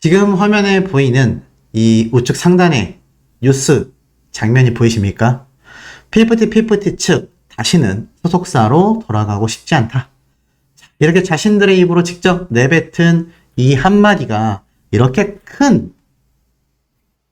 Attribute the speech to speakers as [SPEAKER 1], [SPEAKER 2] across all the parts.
[SPEAKER 1] 지금 화면에 보이는 이 우측 상단에 뉴스 장면이 보이십니까? 피프티 측 다시는 소속사로 돌아가고 싶지 않다. 이렇게 자신들의 입으로 직접 내뱉은 이 한마디가 이렇게 큰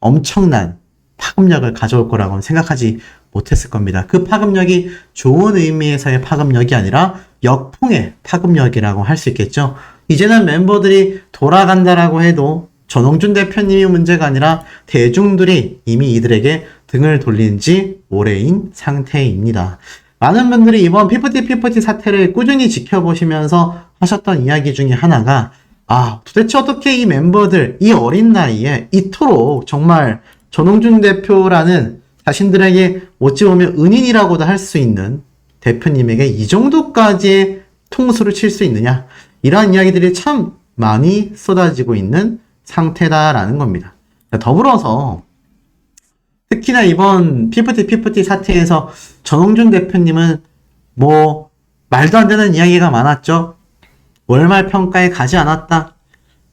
[SPEAKER 1] 엄청난 파급력을 가져올 거라고는 생각하지 못했을 겁니다. 그 파급력이 좋은 의미에서의 파급력이 아니라 역풍의 파급력이라고 할 수 있겠죠. 이제는 멤버들이 돌아간다라고 해도 전홍준 대표님이 문제가 아니라 대중들이 이미 이들에게 등을 돌린 지 오래인 상태입니다. 많은 분들이 이번 피프티 사태를 꾸준히 지켜보시면서 하셨던 이야기 중에 하나가 도대체 어떻게 이 멤버들, 이 어린 나이에 이토록 정말 전홍준 대표라는 자신들에게 어찌 보면 은인이라고도 할 수 있는 대표님에게 이 정도까지의 통수를 칠 수 있느냐, 이러한 이야기들이 참 많이 쏟아지고 있는 상태다라는 겁니다. 더불어서 특히나 이번 피프티 사태에서 전홍준 대표님은 말도 안 되는 이야기가 많았죠. 월말 평가에 가지 않았다.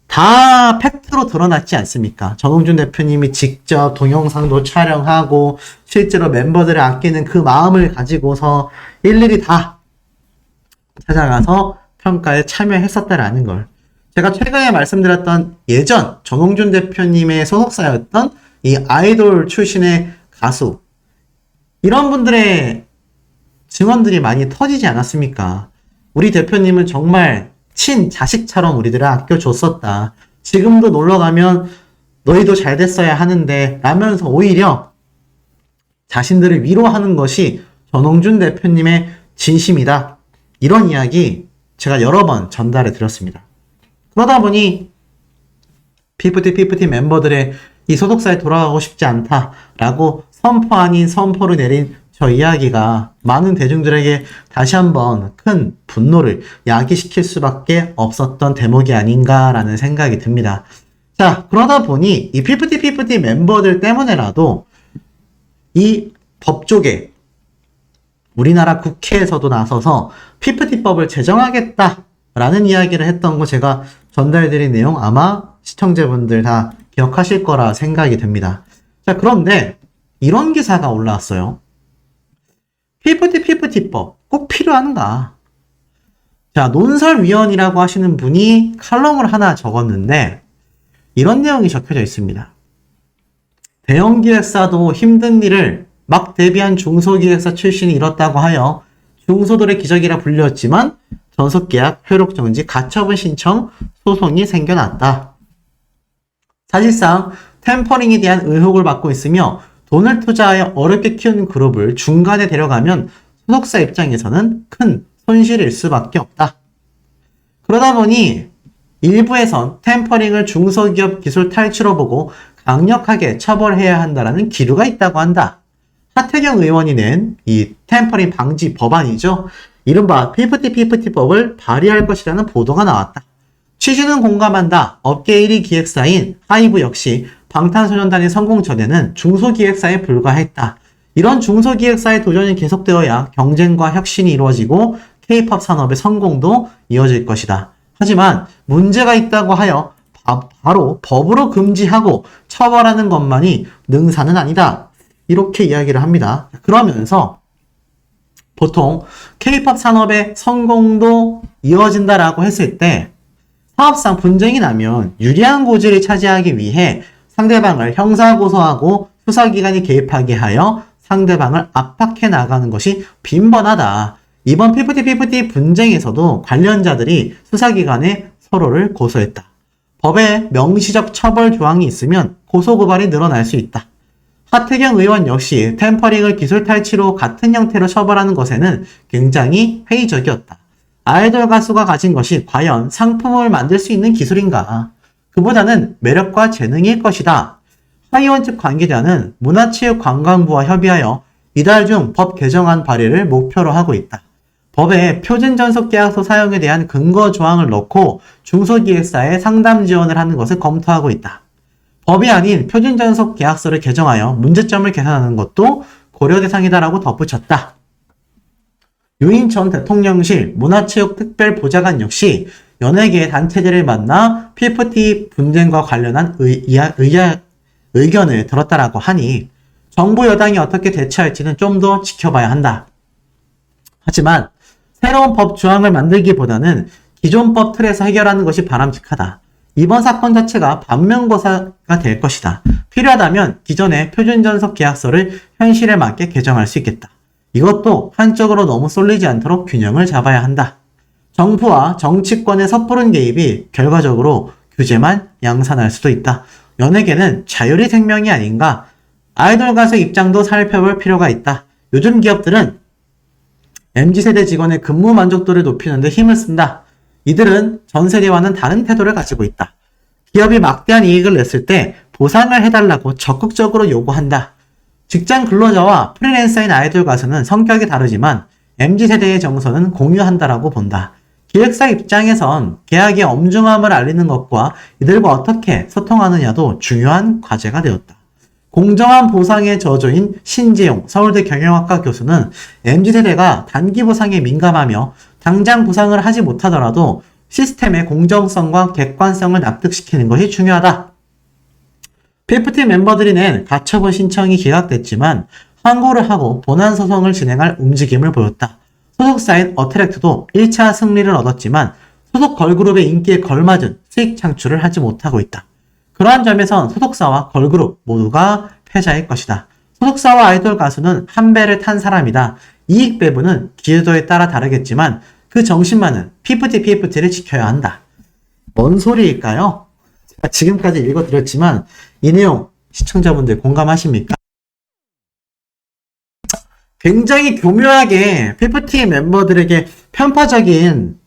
[SPEAKER 1] 다 팩트로 드러났지 않습니까? 전홍준 대표님이 직접 동영상도 촬영하고 실제로 멤버들을 아끼는 그 마음을 가지고서 일일이 다 찾아가서 평가에 참여했었다라는 걸, 제가 최근에 말씀드렸던 예전 전홍준 대표님의 소속사였던 이 아이돌 출신의 가수, 이런 분들의 증언들이 많이 터지지 않았습니까? 우리 대표님은 정말 친자식처럼 우리들을 아껴줬었다. 지금도 놀러가면 너희도 잘 됐어야 하는데 라면서 오히려 자신들을 위로하는 것이 전홍준 대표님의 진심이다. 이런 이야기 제가 여러 번 전달해 드렸습니다. 그러다 보니 피프티 멤버들의 이 소속사에 돌아가고 싶지 않다라고 선포 아닌 선포를 내린 저 이야기가 많은 대중들에게 다시 한번 큰 분노를 야기시킬 수밖에 없었던 대목이 아닌가라는 생각이 듭니다. 자, 그러다 보니 이 피프티 멤버들 때문에라도 이 법조계, 우리나라 국회에서도 나서서 피프티법을 제정하겠다라는 이야기를 했던 거 제가 전달드린 내용 아마 시청자분들 다 기억하실 거라 생각이 듭니다. 자, 그런데 이런 기사가 올라왔어요. 피프티법 꼭 필요한가? 자, 논설위원이라고 하시는 분이 칼럼을 하나 적었는데 이런 내용이 적혀져 있습니다. 대형 기획사도 힘든 일을 막 데뷔한 중소기획사 출신이 이뤘다고 하여 중소돌의 기적이라 불렸지만 전속계약, 효력정지, 가처분 신청, 소송이 생겨났다. 사실상 템퍼링에 대한 의혹을 받고 있으며 돈을 투자하여 어렵게 키운 그룹을 중간에 데려가면 소속사 입장에서는 큰 손실일 수밖에 없다. 그러다 보니 일부에선 템퍼링을 중소기업 기술 탈취로 보고 강력하게 처벌해야 한다는 기류가 있다고 한다. 하태경 의원이 낸 이 템퍼링 방지 법안이죠. 이른바 피프티법을 발의할 것이라는 보도가 나왔다. 취지는 공감한다. 업계 1위 기획사인 하이브 역시 방탄소년단의 성공 전에는 중소기획사에 불과했다. 이런 중소기획사의 도전이 계속되어야 경쟁과 혁신이 이루어지고 K-POP 산업의 성공도 이어질 것이다. 하지만 문제가 있다고 하여 바로 법으로 금지하고 처벌하는 것만이 능사는 아니다. 이렇게 이야기를 합니다. 그러면서 보통 K-POP 산업의 성공도 이어진다라고 했을 때 사업상 분쟁이 나면 유리한 고지를 차지하기 위해 상대방을 형사고소하고 수사기관이 개입하게 하여 상대방을 압박해 나가는 것이 빈번하다. 이번 피프티 분쟁에서도 관련자들이 수사기관에 서로를 고소했다. 법에 명시적 처벌 조항이 있으면 고소고발이 늘어날 수 있다. 하태경 의원 역시 템퍼링을 기술 탈취로 같은 형태로 처벌하는 것에는 굉장히 회의적이었다. 아이돌 가수가 가진 것이 과연 상품을 만들 수 있는 기술인가? 그보다는 매력과 재능일 것이다. 하 의원 측 관계자는 문화체육관광부와 협의하여 이달 중 법 개정안 발의를 목표로 하고 있다. 법에 표준전속계약서 사용에 대한 근거 조항을 넣고 중소기획사에 상담 지원을 하는 것을 검토하고 있다. 법이 아닌 표준전속계약서를 개정하여 문제점을 개선하는 것도 고려 대상이다라고 덧붙였다. 유인 전 대통령실 문화체육특별보좌관 역시 연예계 단체들을 만나 피프티 분쟁과 관련한 의견을 들었다라고 하니 정부 여당이 어떻게 대처할지는 좀 더 지켜봐야 한다. 하지만 새로운 법 조항을 만들기보다는 기존 법 틀에서 해결하는 것이 바람직하다. 이번 사건 자체가 반면교사가 될 것이다. 필요하다면 기존의 표준전속 계약서를 현실에 맞게 개정할 수 있겠다. 이것도 한쪽으로 너무 쏠리지 않도록 균형을 잡아야 한다. 정부와 정치권의 섣부른 개입이 결과적으로 규제만 양산할 수도 있다. 연예계는 자율이 생명이 아닌가? 아이돌 가수 입장도 살펴볼 필요가 있다. 요즘 기업들은 MZ세대 직원의 근무 만족도를 높이는 데 힘을 쓴다. 이들은 전 세대와는 다른 태도를 가지고 있다. 기업이 막대한 이익을 냈을 때 보상을 해달라고 적극적으로 요구한다. 직장 근로자와 프리랜서인 아이돌 가수는 성격이 다르지만 MZ세대의 정서는 공유한다라고 본다. 기획사 입장에선 계약의 엄중함을 알리는 것과 이들과 어떻게 소통하느냐도 중요한 과제가 되었다. 공정한 보상의 저조인 신재용 서울대 경영학과 교수는 MZ세대가 단기 보상에 민감하며 당장 보상을 하지 못하더라도 시스템의 공정성과 객관성을 납득시키는 것이 중요하다. 피프티 멤버들이 낸 가처분 신청이 기각됐지만 항고를 하고 본안 소송을 진행할 움직임을 보였다. 소속사인 어트랙트도 1차 승리를 얻었지만 소속 걸그룹의 인기에 걸맞은 수익 창출을 하지 못하고 있다. 그러한 점에선 소속사와 걸그룹 모두가 패자일 것이다. 소속사와 아이돌 가수는 한 배를 탄 사람이다. 이익 배분은 기여도에 따라 다르겠지만 그 정신만은 피프티를 지켜야 한다. 뭔 소리일까요? 제가 지금까지 읽어드렸지만 이 내용 시청자분들 공감하십니까? 굉장히 교묘하게 피프티 멤버들에게 편파적인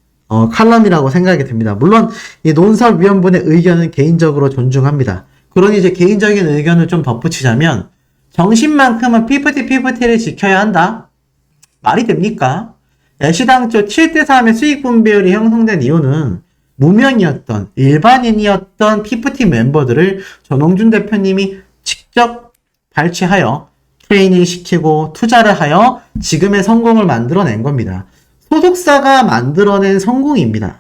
[SPEAKER 1] 칼럼이라고 생각이 듭니다. 물론 이 논설위원분의 의견은 개인적으로 존중합니다. 그러니 이제 개인적인 의견을 좀 덧붙이자면 정신만큼은 피프티를 지켜야 한다. 말이 됩니까? 애시당초 7대3의 수익 분배율이 형성된 이유는 무명이었던 일반인이었던 피프티 멤버들을 전홍준 대표님이 직접 발췌하여 트레이닝 시키고 투자를 하여 지금의 성공을 만들어낸 겁니다. 소속사가 만들어낸 성공입니다.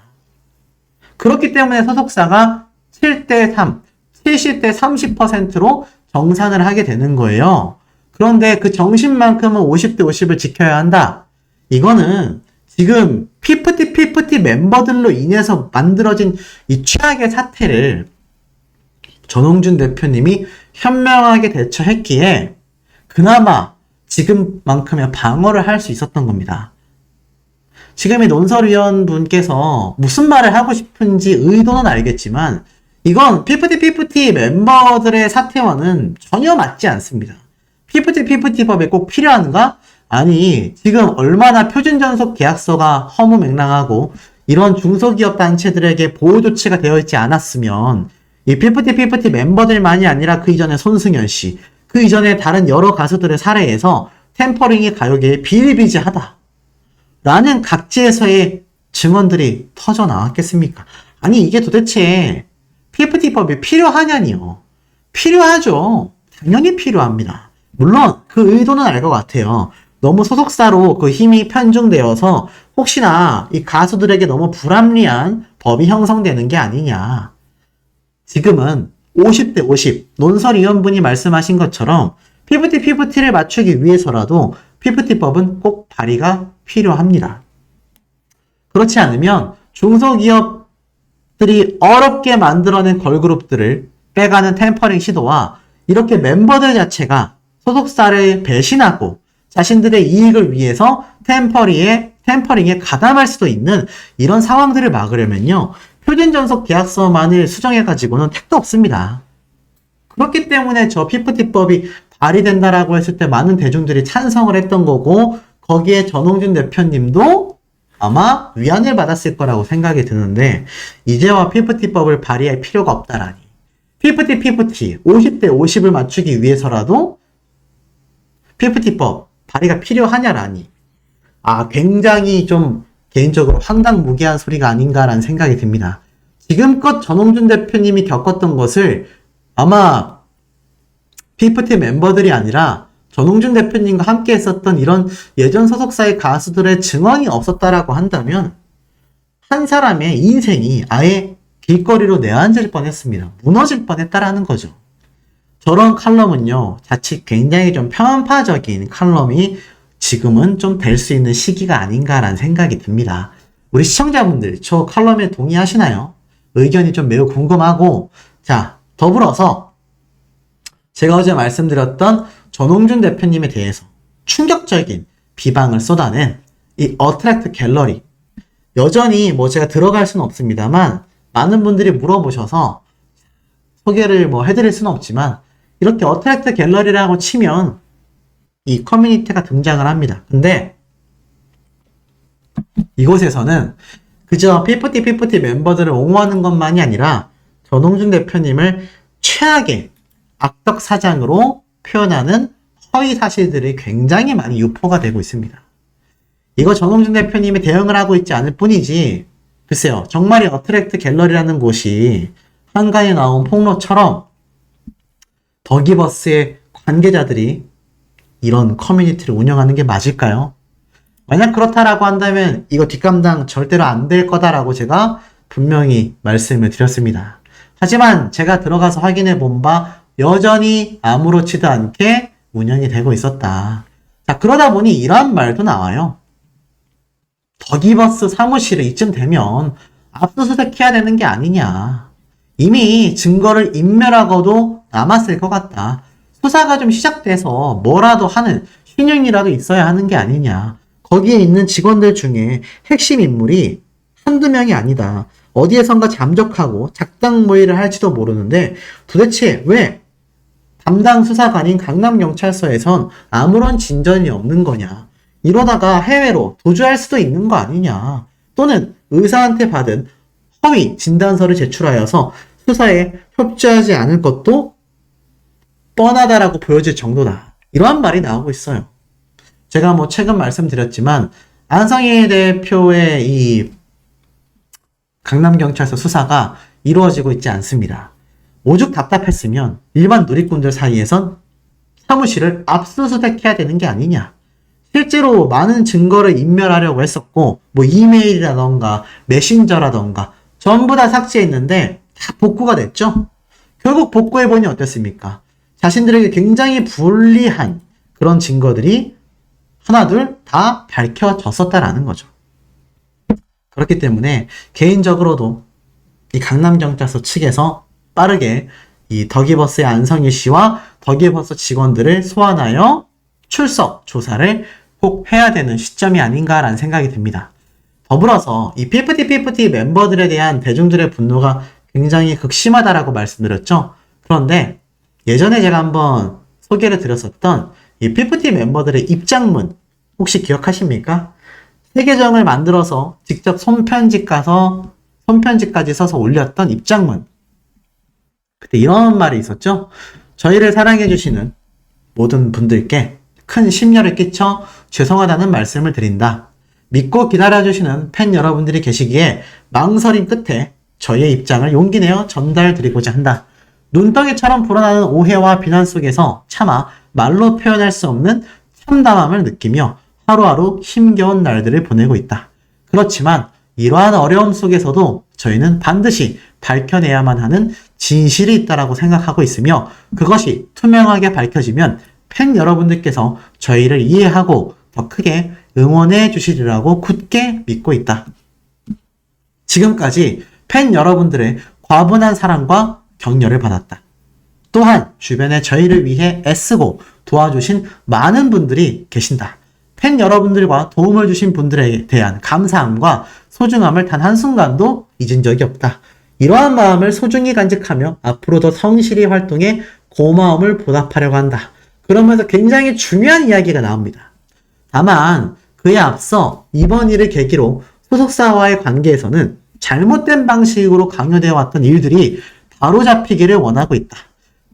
[SPEAKER 1] 그렇기 때문에 소속사가 7대3, 70대 30%로 정산을 하게 되는 거예요. 그런데 그 정신만큼은 50대 50을 지켜야 한다. 이거는 지금 피프티 멤버들로 인해서 만들어진 이 최악의 사태를 전홍준 대표님이 현명하게 대처했기에 그나마 지금만큼의 방어를 할 수 있었던 겁니다. 지금 이 논설위원분께서 무슨 말을 하고 싶은지 의도는 알겠지만 이건 피프티 멤버들의 사태와는 전혀 맞지 않습니다. 피프티 법에 꼭 필요한가? 아니, 지금 얼마나 표준전속 계약서가 허무맹랑하고 이런 중소기업 단체들에게 보호 조치가 되어 있지 않았으면 이 피프티 멤버들만이 아니라 그 이전에 손승연 씨, 그 이전에 다른 여러 가수들의 사례에서 템퍼링이 가요계에 비일비재하다 라는 각지에서의 증언들이 터져 나왔겠습니까? 아니, 이게 도대체 PFT법이 필요하냐니요. 필요하죠. 당연히 필요합니다. 물론 그 의도는 알 것 같아요. 너무 소속사로 그 힘이 편중되어서 혹시나 이 가수들에게 너무 불합리한 법이 형성되는 게 아니냐. 지금은 50대 50 논설위원분이 말씀하신 것처럼 PFT를 맞추기 위해서라도 PFT법은 꼭 발의가 필요합니다. 그렇지 않으면 중소기업들이 어렵게 만들어낸 걸그룹들을 빼가는 템퍼링 시도와 이렇게 멤버들 자체가 소속사를 배신하고 자신들의 이익을 위해서 템퍼링에 가담할 수도 있는 이런 상황들을 막으려면요. 표준전속 계약서만을 수정해가지고는 택도 없습니다. 그렇기 때문에 저 PFT법이 발의된다라고 했을 때 많은 대중들이 찬성을 했던 거고 거기에 전홍준 대표님도 아마 위안을 받았을 거라고 생각이 드는데 이제와 PFT법을 발의할 필요가 없다라니. PFT 50대 50을 맞추기 위해서라도 PFT법 발의가 필요하냐라니. 굉장히 좀 개인적으로 황당무계한 소리가 아닌가라는 생각이 듭니다. 지금껏 전홍준 대표님이 겪었던 것을 아마 PFT 멤버들이 아니라 전홍준 대표님과 함께 했었던 이런 예전 소속사의 가수들의 증언이 없었다라고 한다면 한 사람의 인생이 아예 길거리로 내앉을 뻔했습니다. 무너질 뻔했다라는 거죠. 저런 칼럼은요, 자칫 굉장히 좀 편파적인 칼럼이 지금은 좀 될 수 있는 시기가 아닌가라는 생각이 듭니다. 우리 시청자분들, 저 칼럼에 동의하시나요? 의견이 좀 매우 궁금하고, 자, 더불어서 제가 어제 말씀드렸던 전홍준 대표님에 대해서 충격적인 비방을 쏟아낸 이 어트랙트 갤러리, 여전히 뭐 제가 들어갈 수는 없습니다만 많은 분들이 물어보셔서 소개를 뭐 해드릴 수는 없지만 이렇게 어트랙트 갤러리라고 치면 이 커뮤니티가 등장을 합니다. 근데 이곳에서는 그저 피프티 멤버들을 옹호하는 것만이 아니라 전홍준 대표님을 최악의 악덕 사장으로 표현하는 허위 사실들이 굉장히 많이 유포가 되고 있습니다. 이거 전홍준 대표님이 대응을 하고 있지 않을 뿐이지, 글쎄요, 정말 이 어트랙트 갤러리라는 곳이 한간에 나온 폭로처럼 더기버스의 관계자들이 이런 커뮤니티를 운영하는 게 맞을까요? 만약 그렇다라고 한다면 이거 뒷감당 절대로 안 될 거다라고 제가 분명히 말씀을 드렸습니다. 하지만 제가 들어가서 확인해 본 바 여전히 아무렇지도 않게 운영이 되고 있었다. 자, 그러다 보니 이런 말도 나와요. 더기버스 사무실을 이쯤 되면 압수수색해야 되는 게 아니냐. 이미 증거를 인멸하고도 남았을 것 같다. 수사가 좀 시작돼서 뭐라도 하는 신용이라도 있어야 하는 게 아니냐. 거기에 있는 직원들 중에 핵심 인물이 한두 명이 아니다. 어디에선가 잠적하고 작당 모의를 할지도 모르는데 도대체 왜 담당 수사관인 강남경찰서에선 아무런 진전이 없는 거냐. 이러다가 해외로 도주할 수도 있는 거 아니냐. 또는 의사한테 받은 허위 진단서를 제출하여서 수사에 협조하지 않을 것도 뻔하다라고 보여질 정도다. 이러한 말이 나오고 있어요. 제가 뭐 최근 말씀드렸지만 안성희 대표의 이 강남경찰서 수사가 이루어지고 있지 않습니다. 오죽 답답했으면 일반 누리꾼들 사이에선 사무실을 압수수색해야 되는 게 아니냐. 실제로 많은 증거를 인멸하려고 했었고 뭐 이메일이라던가 메신저라던가 전부 다 삭제했는데 다 복구가 됐죠. 결국 복구해보니 어땠습니까? 자신들에게 굉장히 불리한 그런 증거들이 하나둘 다 밝혀졌었다라는 거죠. 그렇기 때문에 개인적으로도 이 강남경찰서 측에서 빠르게 이 더기버스의 안성희 씨와 더기버스 직원들을 소환하여 출석 조사를 꼭 해야 되는 시점이 아닌가라는 생각이 듭니다. 더불어서 이 피프티 멤버들에 대한 대중들의 분노가 굉장히 극심하다라고 말씀드렸죠. 그런데 예전에 제가 한번 소개를 드렸었던 이 피프티 멤버들의 입장문 혹시 기억하십니까? 세 계정을 만들어서 직접 손편지까지 써서 올렸던 입장문. 그때 이런 말이 있었죠. 저희를 사랑해주시는 모든 분들께 큰 심려를 끼쳐 죄송하다는 말씀을 드린다. 믿고 기다려주시는 팬 여러분들이 계시기에 망설임 끝에 저희의 입장을 용기 내어 전달드리고자 한다. 눈덩이처럼 불어나는 오해와 비난 속에서 차마 말로 표현할 수 없는 참담함을 느끼며 하루하루 힘겨운 날들을 보내고 있다. 그렇지만 이러한 어려움 속에서도 저희는 반드시 밝혀내야만 하는 진실이 있다라고 생각하고 있으며 그것이 투명하게 밝혀지면 팬 여러분들께서 저희를 이해하고 더 크게 응원해 주시리라고 굳게 믿고 있다. 지금까지 팬 여러분들의 과분한 사랑과 격려를 받았다. 또한 주변에 저희를 위해 애쓰고 도와주신 많은 분들이 계신다. 팬 여러분들과 도움을 주신 분들에 대한 감사함과 소중함을 단 한순간도 잊은 적이 없다. 이러한 마음을 소중히 간직하며 앞으로 더 성실히 활동해 고마움을 보답하려고 한다. 그러면서 굉장히 중요한 이야기가 나옵니다. 다만 그에 앞서 이번 일을 계기로 소속사와의 관계에서는 잘못된 방식으로 강요되어 왔던 일들이 바로잡히기를 원하고 있다.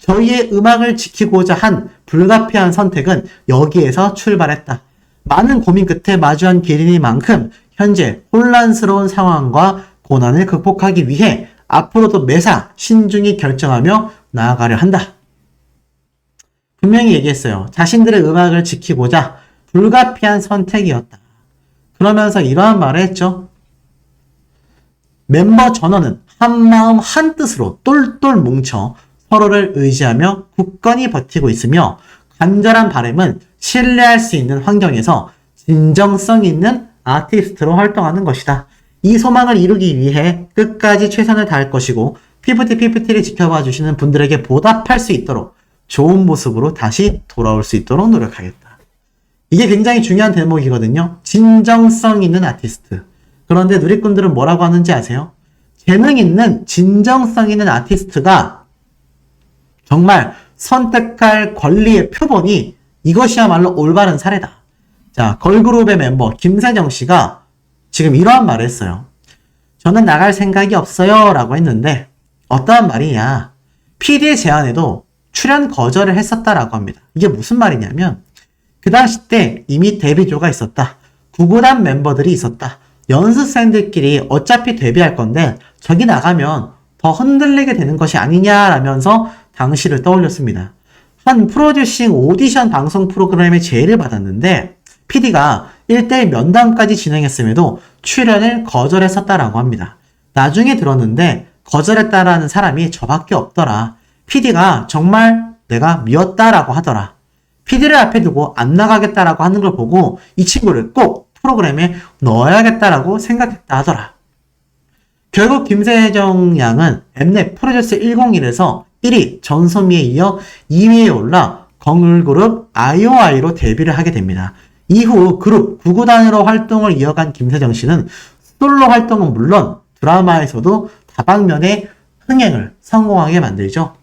[SPEAKER 1] 저희의 음악을 지키고자 한 불가피한 선택은 여기에서 출발했다. 많은 고민 끝에 마주한 길이니만큼 현재 혼란스러운 상황과 고난을 극복하기 위해 앞으로도 매사 신중히 결정하며 나아가려 한다. 분명히 얘기했어요. 자신들의 음악을 지키고자 불가피한 선택이었다. 그러면서 이러한 말을 했죠. 멤버 전원은 한마음 한뜻으로 똘똘 뭉쳐 서로를 의지하며 굳건히 버티고 있으며 간절한 바람은 신뢰할 수 있는 환경에서 진정성 있는 아티스트로 활동하는 것이다. 이 소망을 이루기 위해 끝까지 최선을 다할 것이고 PFT를 지켜봐 주시는 분들에게 보답할 수 있도록 좋은 모습으로 다시 돌아올 수 있도록 노력하겠다. 이게 굉장히 중요한 대목이거든요. 진정성 있는 아티스트. 그런데 누리꾼들은 뭐라고 하는지 아세요? 재능 있는 진정성 있는 아티스트가 정말 선택할 권리의 표본이 이것이야말로 올바른 사례다. 자, 걸그룹의 멤버 김세정 씨가 지금 이러한 말을 했어요. 저는 나갈 생각이 없어요 라고 했는데 어떠한 말이냐. PD의 제안에도 출연 거절을 했었다라고 합니다. 이게 무슨 말이냐면 그 당시 때 이미 데뷔조가 있었다. 구구단 멤버들이 있었다. 연습생들끼리 어차피 데뷔할 건데 저기 나가면 더 흔들리게 되는 것이 아니냐라면서 당시를 떠올렸습니다. 한 프로듀싱 오디션 방송 프로그램의 제의를 받았는데 PD가 1대1 면담까지 진행했음에도 출연을 거절했었다라고 합니다. 나중에 들었는데 거절했다라는 사람이 저밖에 없더라. PD가 정말 내가 미웠다라고 하더라. PD를 앞에 두고 안 나가겠다라고 하는 걸 보고 이 친구를 꼭 프로그램에 넣어야겠다라고 생각했다 하더라. 결국 김세정 양은 엠넷 프로듀스 101에서 1위 전소미에 이어 2위에 올라 걸그룹 IOI로 데뷔를 하게 됩니다. 이후 그룹 9구단으로 활동을 이어간 김세정 씨는 솔로 활동은 물론 드라마에서도 다방면의 흥행을 성공하게 만들죠.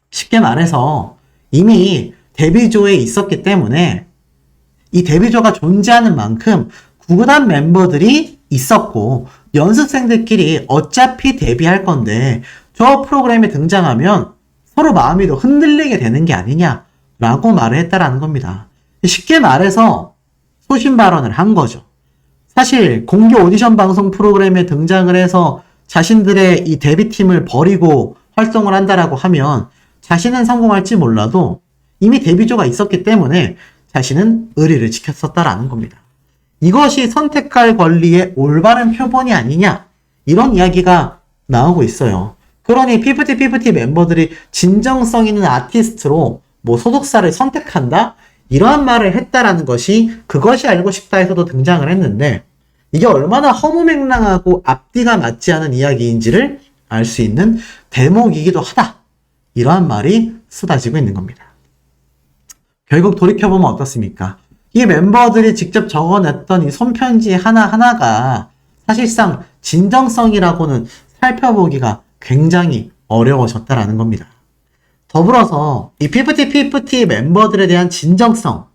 [SPEAKER 1] 쉽게 말해서 이미 데뷔조에 있었기 때문에 이 데뷔조가 존재하는 만큼 9구단 member들이 있었고 연습생들끼리 어차피 데뷔할 건데 저 프로그램에 등장하면 서로 마음이 더 흔들리게 되는 게 아니냐라고 말을 했다라는 겁니다. 쉽게 말해서 소신 발언을 한 거죠. 사실 공개 오디션 방송 프로그램에 등장을 해서 자신들의 이 데뷔팀을 버리고 활동을 한다라고 하면 자신은 성공할지 몰라도 이미 데뷔조가 있었기 때문에 자신은 의리를 지켰었다라는 겁니다. 이것이 선택할 권리의 올바른 표본이 아니냐 이런 이야기가 나오고 있어요. 그러니 PFT 멤버들이 진정성 있는 아티스트로 뭐 소속사를 선택한다? 이러한 말을 했다라는 것이 그것이 알고 싶다에서도 등장을 했는데 이게 얼마나 허무맹랑하고 앞뒤가 맞지 않은 이야기인지를 알 수 있는 대목이기도 하다. 이러한 말이 쏟아지고 있는 겁니다. 결국 돌이켜보면 어떻습니까? 이 멤버들이 직접 적어냈던 이 손편지 하나하나가 사실상 진정성이라고는 살펴보기가 굉장히 어려워졌다라는 겁니다. 더불어서 이 PFT 멤버들에 대한 진정성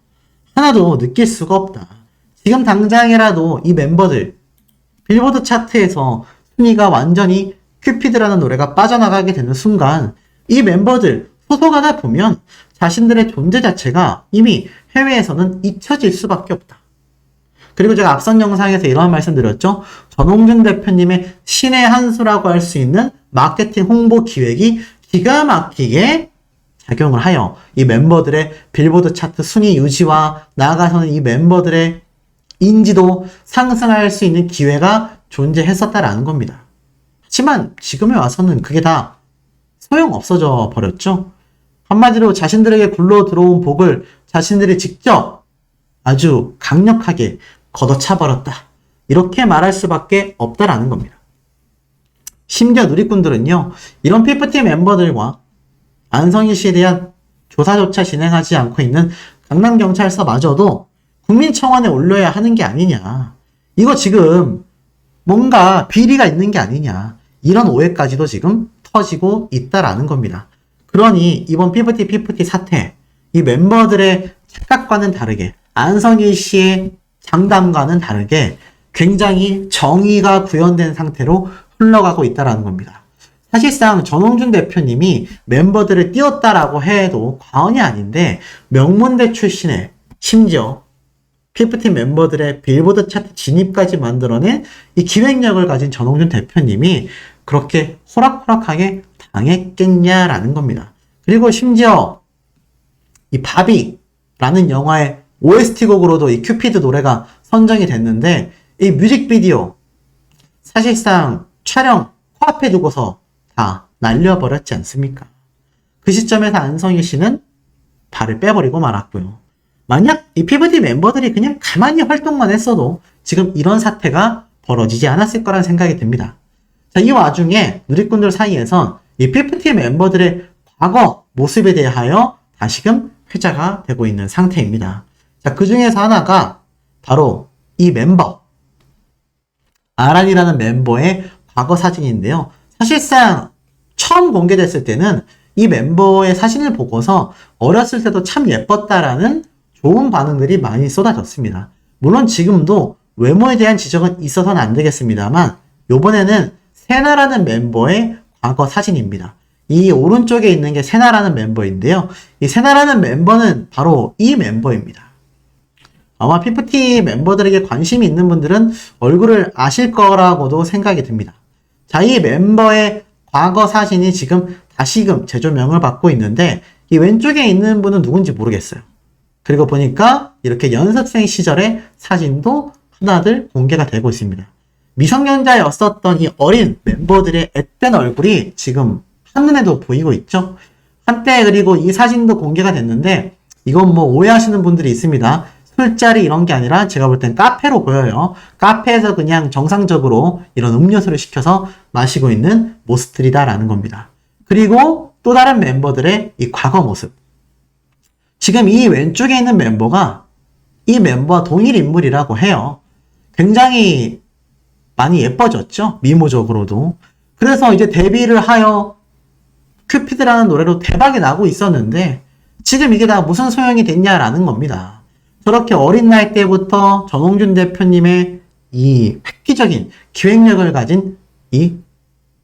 [SPEAKER 1] 하나도 느낄 수가 없다. 지금 당장이라도 이 멤버들 빌보드 차트에서 순위가 완전히 큐피드라는 노래가 빠져나가게 되는 순간 이 멤버들 소속하다 보면 자신들의 존재 자체가 이미 해외에서는 잊혀질 수밖에 없다. 그리고 제가 앞선 영상에서 이런 말씀 드렸죠. 전홍준 대표님의 신의 한 수라고 할 수 있는 마케팅 홍보 기획이 기가 막히게 작용을 하여 이 멤버들의 빌보드 차트 순위 유지와 나아가서는 이 멤버들의 인지도 상승할 수 있는 기회가 존재했었다라는 겁니다. 하지만 지금에 와서는 그게 다 소용없어져 버렸죠. 한마디로 자신들에게 굴러 들어온 복을 자신들이 직접 아주 강력하게 걷어차버렸다. 이렇게 말할 수밖에 없다라는 겁니다. 심지어 누리꾼들은요. 이런 PFT 멤버들과 안성희 씨에 대한 조사조차 진행하지 않고 있는 강남경찰서마저도 국민청원에 올려야 하는 게 아니냐. 이거 지금 뭔가 비리가 있는 게 아니냐. 이런 오해까지도 지금 터지고 있다라는 겁니다. 그러니 이번 PFT 사태, 이 멤버들의 착각과는 다르게 안성희 씨의 장담과는 다르게 굉장히 정의가 구현된 상태로 흘러가고 있다라는 겁니다. 사실상 전홍준 대표님이 멤버들을 띄웠다라고 해도 과언이 아닌데 명문대 출신의 심지어 PFT 멤버들의 빌보드 차트 진입까지 만들어낸 이 기획력을 가진 전홍준 대표님이 그렇게 호락호락하게 당했겠냐라는 겁니다. 그리고 심지어 이 바비라는 영화의 OST 곡으로도 이 큐피드 노래가 선정이 됐는데 이 뮤직비디오 사실상 촬영 코앞에 두고서 다 날려버렸지 않습니까? 그 시점에서 안성일 씨는 발을 빼버리고 말았고요. 만약 이 PVD 멤버들이 그냥 가만히 활동만 했어도 지금 이런 사태가 벌어지지 않았을 거란 생각이 듭니다. 자, 이 와중에 누리꾼들 사이에선 이 PVD 멤버들의 과거 모습에 대하여 다시금 회자가 되고 있는 상태입니다. 자, 그 중에서 하나가 바로 이 멤버, 아란이라는 멤버의 과거 사진인데요. 사실상 처음 공개됐을 때는 이 멤버의 사진을 보고서 어렸을 때도 참 예뻤다라는 좋은 반응들이 많이 쏟아졌습니다. 물론 지금도 외모에 대한 지적은 있어서는 안 되겠습니다만 이번에는 세나라는 멤버의 과거 사진입니다. 이 오른쪽에 있는 게 세나라는 멤버인데요. 이 세나라는 멤버는 바로 이 멤버입니다. 아마 피프티 멤버들에게 관심이 있는 분들은 얼굴을 아실 거라고도 생각이 듭니다. 자, 이 멤버의 과거 사진이 지금 다시금 재조명을 받고 있는데 이 왼쪽에 있는 분은 누군지 모르겠어요. 그리고 보니까 이렇게 연습생 시절의 사진도 하나둘 공개가 되고 있습니다. 미성년자였었던 이 어린 멤버들의 앳된 얼굴이 지금 한눈에도 보이고 있죠. 한때 그리고 이 사진도 공개가 됐는데 이건 뭐 오해하시는 분들이 있습니다. 술자리 이런 게 아니라 제가 볼 땐 카페로 보여요. 카페에서 그냥 정상적으로 이런 음료수를 시켜서 마시고 있는 모습들이다라는 겁니다. 그리고 또 다른 멤버들의 이 과거 모습. 지금 이 왼쪽에 있는 멤버가 이 멤버와 동일 인물이라고 해요. 굉장히 많이 예뻐졌죠? 미모적으로도. 그래서 이제 데뷔를 하여 큐피드라는 노래로 대박이 나고 있었는데 지금 이게 다 무슨 소용이 됐냐라는 겁니다. 저렇게 어린 나이 때부터 정홍준 대표님의 이 획기적인 기획력을 가진 이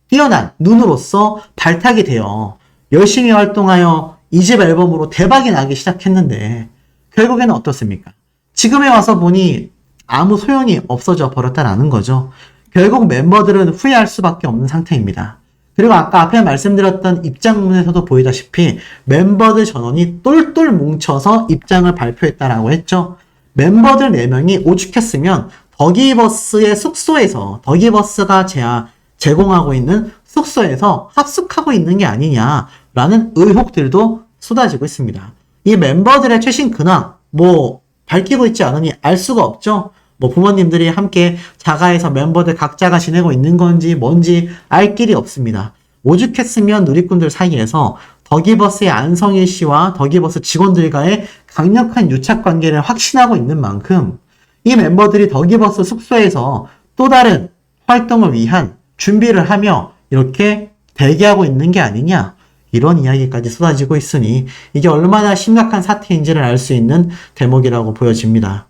[SPEAKER 1] 뛰어난 눈으로서 발탁이 되어 열심히 활동하여 2집 앨범으로 대박이 나기 시작했는데 결국에는 어떻습니까? 지금에 와서 보니 아무 소용이 없어져 버렸다라는 거죠. 결국 멤버들은 후회할 수밖에 없는 상태입니다. 그리고 아까 앞에 말씀드렸던 입장문에서도 보이다시피 멤버들 전원이 똘똘 뭉쳐서 입장을 발표했다라고 했죠. 멤버들 4명이 오죽했으면 더기버스의 숙소에서 더기버스가 제공하고 있는 숙소에서 합숙하고 있는 게 아니냐라는 의혹들도 쏟아지고 있습니다. 이 멤버들의 최신 근황 밝히고 있지 않으니 알 수가 없죠. 부모님들이 함께 자가에서 멤버들 각자가 지내고 있는 건지 뭔지 알 길이 없습니다. 오죽했으면 누리꾼들 사이에서 더기버스의 안성일 씨와 더기버스 직원들과의 강력한 유착 관계를 확신하고 있는 만큼 이 멤버들이 더기버스 숙소에서 또 다른 활동을 위한 준비를 하며 이렇게 대기하고 있는 게 아니냐, 이런 이야기까지 쏟아지고 있으니 이게 얼마나 심각한 사태인지를 알 수 있는 대목이라고 보여집니다.